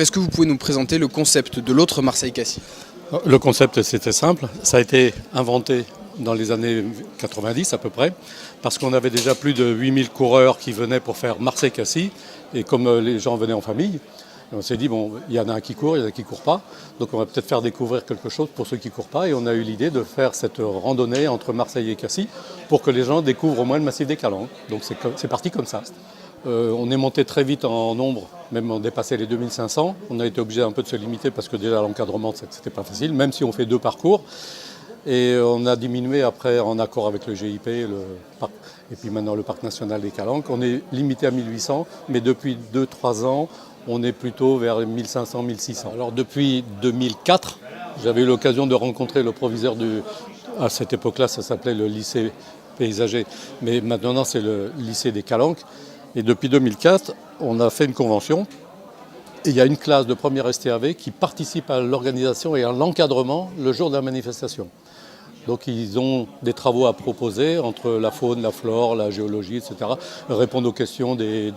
Est-ce que vous pouvez nous présenter le concept de l'autre Marseille-Cassis? Le concept, c'était simple. Ça a été inventé dans les années 90 à peu près, parce qu'on avait déjà plus de 8000 coureurs qui venaient pour faire Marseille-Cassis. Et comme les gens venaient en famille, on s'est dit, bon, il y en a un qui court, il y en a un qui ne court pas. Donc on va peut-être faire découvrir quelque chose pour ceux qui ne courent pas. Et on a eu l'idée de faire cette randonnée entre Marseille et Cassis pour que les gens découvrent au moins le massif des Calanques. Donc c'est parti comme ça. On est monté très vite en nombre, même on dépassait les 2500. On a été obligé un peu de se limiter parce que déjà l'encadrement, c'était pas facile, même si on fait 2 parcours. Et on a diminué après en accord avec le GIP et puis maintenant le Parc national des Calanques. On est limité à 1800, mais depuis 2-3 ans, on est plutôt vers 1500-1600. Alors depuis 2004, j'avais eu l'occasion de rencontrer le proviseur à cette époque-là, ça s'appelait le lycée paysager, mais maintenant c'est le lycée des Calanques. Et depuis 2004, on a fait une convention. Et il y a une classe de première STAV qui participe à l'organisation et à l'encadrement le jour de la manifestation. Donc ils ont des travaux à proposer entre la faune, la flore, la géologie, etc. Répondre aux questions des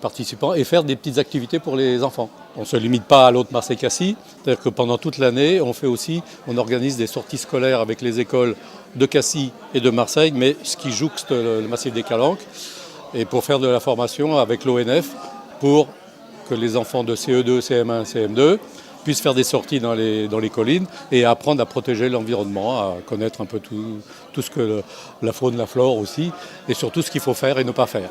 participants et faire des petites activités pour les enfants. On ne se limite pas à l'autre Marseille-Cassis, c'est-à-dire que pendant toute l'année, on organise des sorties scolaires avec les écoles de Cassis et de Marseille, mais ce qui jouxte le massif des Calanques, et pour faire de la formation avec l'ONF pour que les enfants de CE2, CM1, CM2 puissent faire des sorties dans les collines et apprendre à protéger l'environnement, à connaître un peu tout ce que la faune, la flore aussi, et surtout ce qu'il faut faire et ne pas faire.